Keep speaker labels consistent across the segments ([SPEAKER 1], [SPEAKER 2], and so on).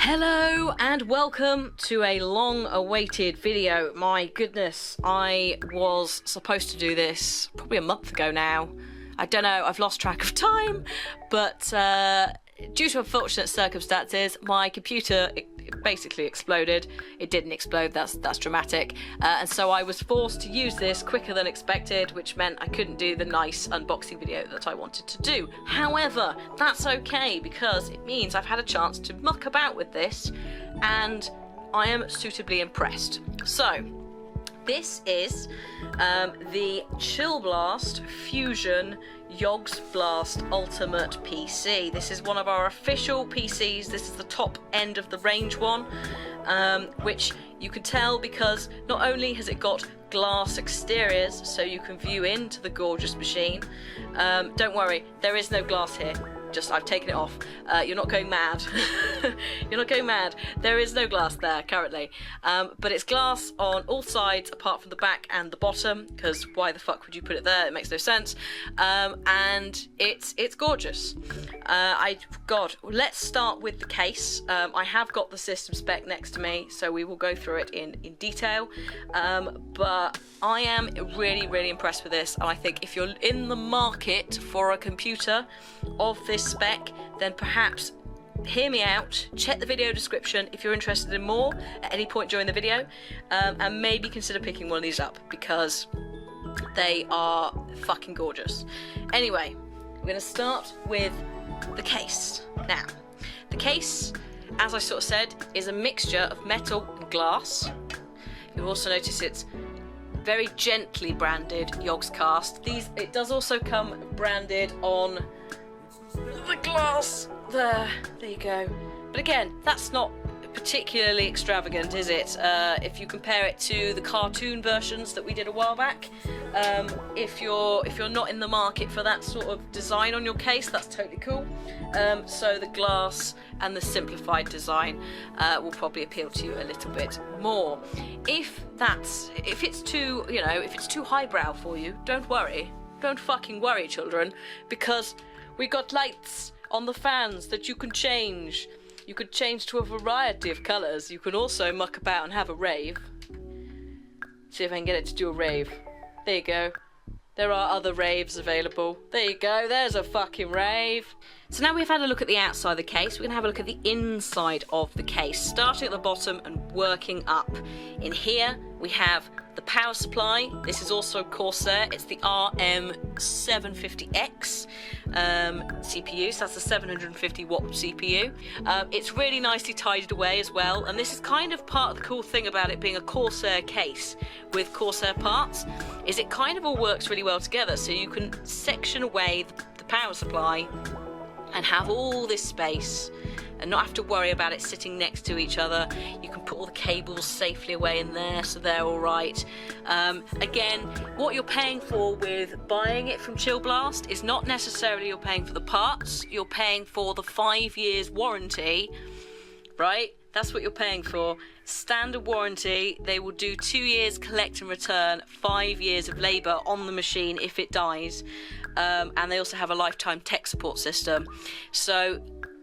[SPEAKER 1] Hello and welcome to a long-awaited video. My goodness, I was supposed to do this probably a month ago now. I don't know, I've lost track of time, but due to unfortunate circumstances, my computer basically exploded. It didn't explode, that's dramatic, and so I was forced to use this quicker than expected, which meant I couldn't do the nice unboxing video that I wanted to do. However, that's okay because it means I've had a chance to muck about with this and I am suitably impressed. So this is the Chillblast Fusion Yogs Blast Ultimate PC. This is one of our official PCs. This is the top end of the range one, which you can tell because not only has it got glass exteriors so you can view into the gorgeous machine. Don't worry, there is no glass here. Just I've taken it off. You're not going mad. You're not going mad. There is no glass there currently, but it's glass on all sides apart from the back and the bottom, because why the fuck would you put it there? It makes no sense. And it's gorgeous. God, let's start with the case. I have got the system spec next to me, so we will go through it in detail. But I am really impressed with this, and I think if you're in the market for a computer of this spec, then perhaps hear me out, check the video description if you're interested in more at any point during the video, and maybe consider picking one of these up because they are fucking gorgeous. Anyway, we're going to start with the case. Now, the case, as I sort of said, is a mixture of metal and glass. You'll also notice it's very gently branded Yogscast. It does also come branded on the glass there you go, but again, that's not particularly extravagant, is it? If you compare it to the cartoon versions that we did a while back, if you're not in the market for that sort of design on your case, that's totally cool. So the glass and the simplified design will probably appeal to you a little bit more. If it's too highbrow for you, don't worry. Don't fucking worry, children, because we got lights on the fans that you can change. You could change to a variety of colours. You can also muck about and have a rave. See if I can get it to do a rave. There you go. There are other raves available. There you go, there's a fucking rave. So now we've had a look at the outside of the case, we're going to have a look at the inside of the case, starting at the bottom and working up. In here we have the power supply. This is also Corsair. It's the RM750X CPU, so that's a 750 watt CPU. It's really nicely tidied away as well, and this is kind of part of the cool thing about it being a Corsair case with Corsair parts, is it kind of all works really well together, so you can section away the power supply and have all this space and not have to worry about it sitting next to each other. You can put all the cables safely away in there so they're all right. Again, what you're paying for with buying it from Chillblast is not necessarily you're paying for the parts, you're paying for the 5 years warranty, right? That's what you're paying for. Standard warranty, they will do 2 years collect and return, 5 years of labour on the machine if it dies, and they also have a lifetime tech support system. So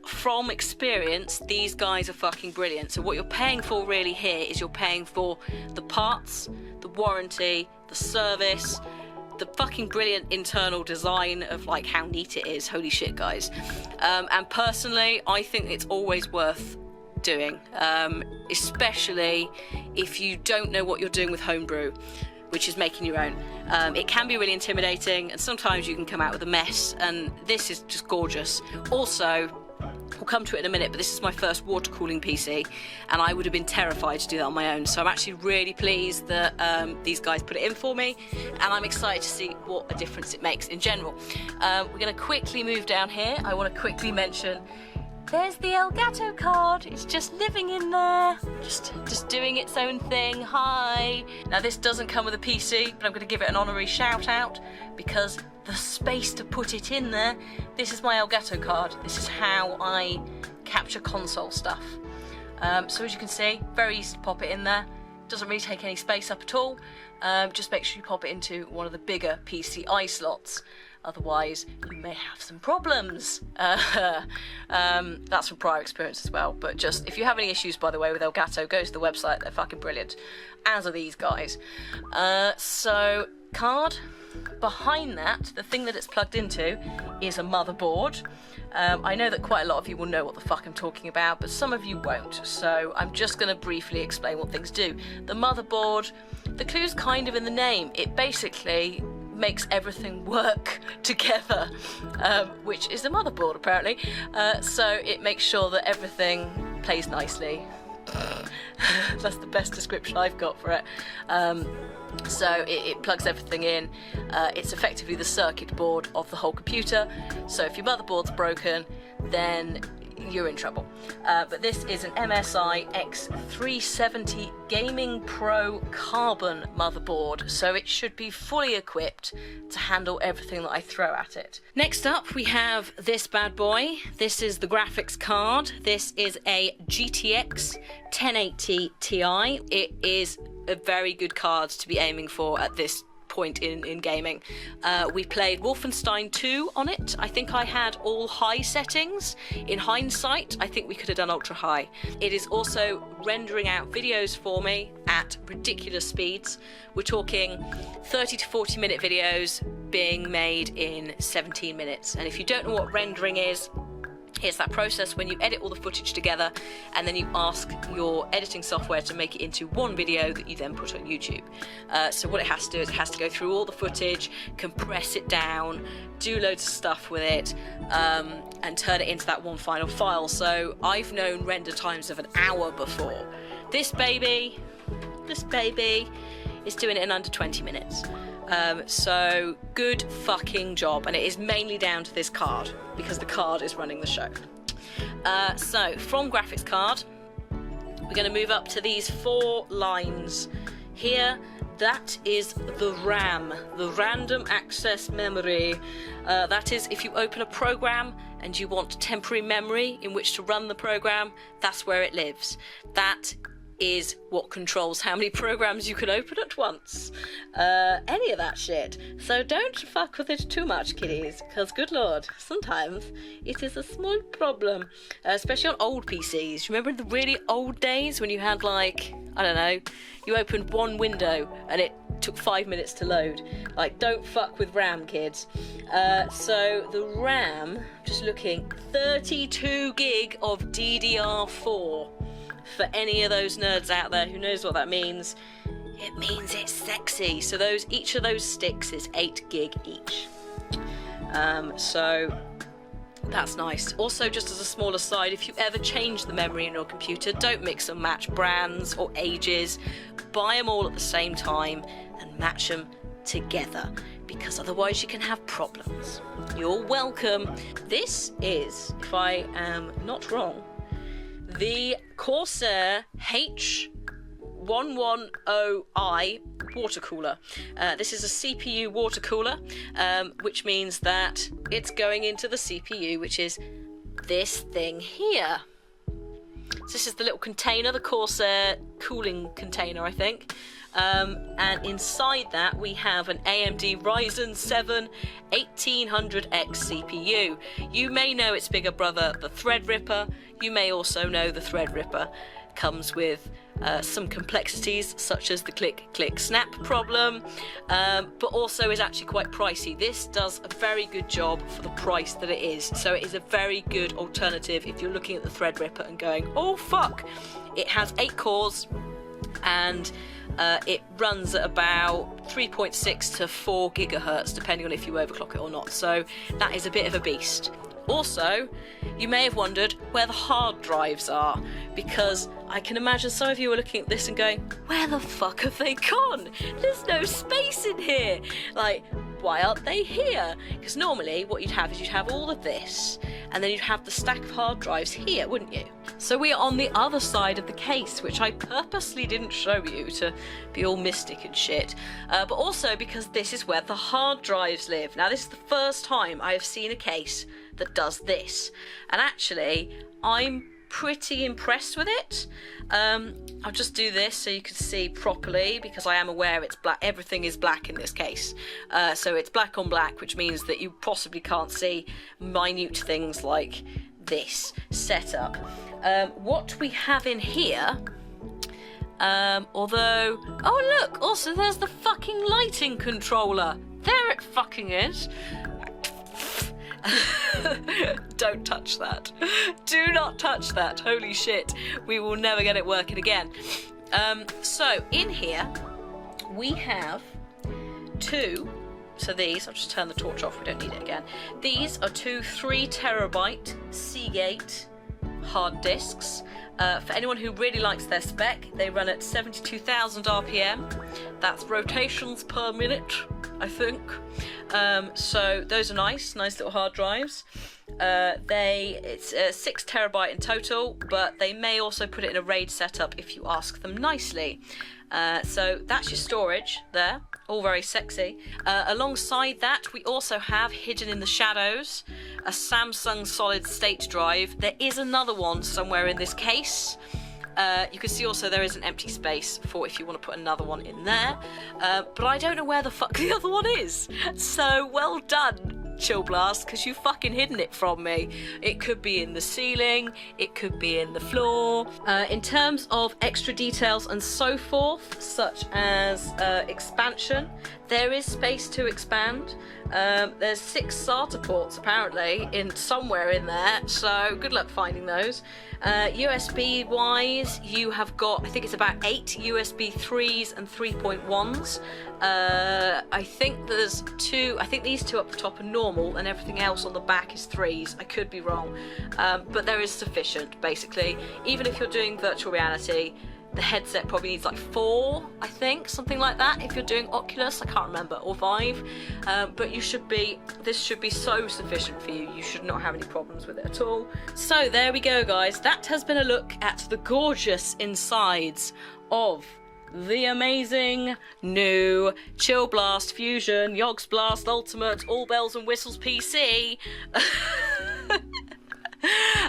[SPEAKER 1] from experience, these guys are fucking brilliant. So what you're paying for really here is you're paying for the parts, the warranty, the service, the fucking brilliant internal design of like how neat it is. Holy shit, guys. And personally, I think it's always worth doing, especially if you don't know what you're doing with homebrew, which is making your own. It can be really intimidating and sometimes you can come out with a mess, and this is just gorgeous. Also, we'll come to it in a minute, but this is my first water cooling PC and I would have been terrified to do that on my own, so I'm actually really pleased that these guys put it in for me, and I'm excited to see what a difference it makes in general. We're going to quickly move down here. I want to quickly mention there's the Elgato Card. It's just living in there, just doing its own thing. Hi. Now this doesn't come with a PC, but I'm going to give it an honorary shout out because the space to put it in there. This is my Elgato Card. This is how I capture console stuff. So as you can see, very easy to pop it in there. Doesn't really take any space up at all. Just make sure you pop it into one of the bigger PCI slots. otherwise you may have some problems. That's from prior experience as well, but just, if you have any issues, by the way, with Elgato, go to the website, they're fucking brilliant, as are these guys. So, card. Behind that, the thing that it's plugged into is a motherboard. I know that quite a lot of you will know what the fuck I'm talking about, but some of you won't, so I'm just going to briefly explain what things do. The motherboard, the clue's kind of in the name. It basically makes everything work together, which is the motherboard apparently. So it makes sure that everything plays nicely. That's the best description I've got for it. So it plugs everything in. It's effectively the circuit board of the whole computer. So if your motherboard's broken, then you're in trouble. But this is an MSI X370 Gaming Pro Carbon motherboard, so it should be fully equipped to handle everything that I throw at it. Next up, we have this bad boy. This is the graphics card. This is a GTX 1080 Ti. It is a very good card to be aiming for at this point in gaming. We played Wolfenstein 2 on it. I think I had all high settings. In hindsight, I think we could have done ultra high. It is also rendering out videos for me at ridiculous speeds. We're talking 30 to 40 minute videos being made in 17 minutes. And if you don't know what rendering is, it's that process when you edit all the footage together and then you ask your editing software to make it into one video that you then put on YouTube. So what it has to do is it has to go through all the footage, compress it down, do loads of stuff with it, and turn it into that one final file. So I've known render times of an hour before. This baby is doing it in under 20 minutes. So good fucking job, and it is mainly down to this card because the card is running the show. So from graphics card, we're going to move up to these 4 lines here. That is the RAM, the random access memory. That is if you open a program and you want temporary memory in which to run the program, that's where it lives. That is what controls how many programs you can open at once. Any of that shit. So don't fuck with it too much, kiddies, because good lord, sometimes it is a small problem. Especially on old PCs. Remember in the really old days when you had, like, I don't know, you opened one window and it took 5 minutes to load. Like, don't fuck with RAM, kids. So the RAM, just looking, 32 gig of DDR4. For any of those nerds out there who knows what that means, it means it's sexy. So each of those sticks is 8 gig each. So that's nice. Also, just as a small aside, if you ever change the memory in your computer, don't mix and match brands or ages. Buy them all at the same time and match them together, because otherwise you can have problems. You're welcome. This is, if I am not wrong, the Corsair H110i water cooler. This is a CPU water cooler, which means that it's going into the CPU, which is this thing here. So this is the little container, the Corsair cooling container, I think. And inside that we have an AMD Ryzen 7 1800X CPU. You may know its bigger brother, the Threadripper. You may also know the Threadripper comes with some complexities such as the click click snap problem, but also is actually quite pricey. This does a very good job for the price that it is, so it is a very good alternative if you're looking at the Threadripper and going, oh fuck. It has 8 cores and it runs at about 3.6 to 4 gigahertz depending on if you overclock it or not, so that is a bit of a beast. Also, you may have wondered where the hard drives are, because I can imagine some of you are looking at this and going, where the fuck have they gone? There's no space in here. Like, why aren't they here? Because normally what you'd have is you'd have all of this, and then you'd have the stack of hard drives here, wouldn't you? So we are on the other side of the case, which I purposely didn't show you to be all mystic and shit, but also because this is where the hard drives live. Now, this is the first time I have seen a case that does this, and actually I'm pretty impressed with it. I'll just do this so you can see properly, because I am aware it's black. Everything is black in this case. So it's black on black, which means that you possibly can't see minute things like this setup. What we have in here, although, oh look, also there's the fucking lighting controller. There it fucking is. Don't touch that. Do not touch that. Holy shit. We will never get it working again. So in here we have two. So these, I'll just turn the torch off, we don't need it again. These are two 3 terabyte Seagate hard disks. For anyone who really likes their spec, they run at 72,000 RPM. That's rotations per minute, I think. So those are nice little hard drives. It's 6 terabyte in total, but they may also put it in a RAID setup if you ask them nicely. So that's your storage there, all very sexy. Alongside that, we also have, hidden in the shadows, a Samsung solid state drive. There is another one somewhere in this case. You can see also there is an empty space for if you want to put another one in there. But I don't know where the fuck the other one is. So well done, Chillblast, because you've fucking hidden it from me. It could be in the ceiling, it could be in the floor. In terms of extra details and so forth, such as expansion, there is space to expand. There's 6 SATA ports apparently in somewhere in there, so good luck finding those. USB wise, you have got, I think it's about 8 USB 3s and 3.1s. I think there's 2, I think these 2 up the top are normal and everything else on the back is 3s. I could be wrong, but there is sufficient basically. Even if you're doing virtual reality, the headset probably needs like 4, I think, something like that. If you're doing Oculus, I can't remember, or 5. But this should be so sufficient for you. You should not have any problems with it at all. So there we go, guys. That has been a look at the gorgeous insides of the amazing new Chillblast Fusion Yogsblast Ultimate All Bells and Whistles PC.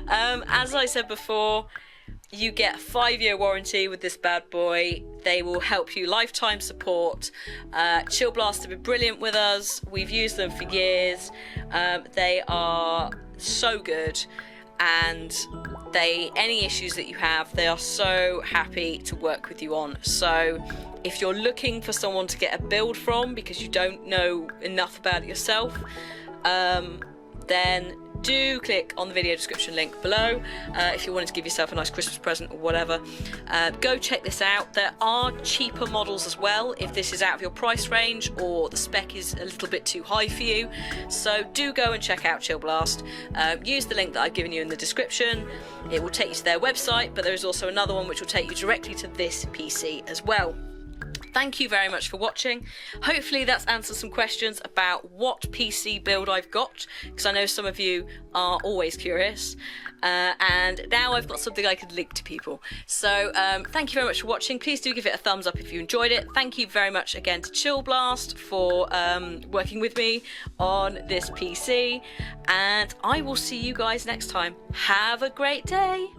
[SPEAKER 1] As I said before, you get a 5-year warranty with this bad boy. They will help you, lifetime support. Chillblast have been brilliant with us. We've used them for years. They are so good, and any issues that you have, they are so happy to work with you on. So if you're looking for someone to get a build from because you don't know enough about it yourself, then do click on the video description link below if you wanted to give yourself a nice Christmas present or whatever. Go check this out. There are cheaper models as well if this is out of your price range or the spec is a little bit too high for you. So do go and check out Chillblast. Use the link that I've given you in the description. It will take you to their website, but there is also another one which will take you directly to this PC as well. Thank you very much for watching. Hopefully that's answered some questions about what PC build I've got, because I know some of you are always curious. And now I've got something I could link to people. So thank you very much for watching. Please do give it a thumbs up if you enjoyed it. Thank you very much again to Chillblast for working with me on this PC. And I will see you guys next time. Have a great day.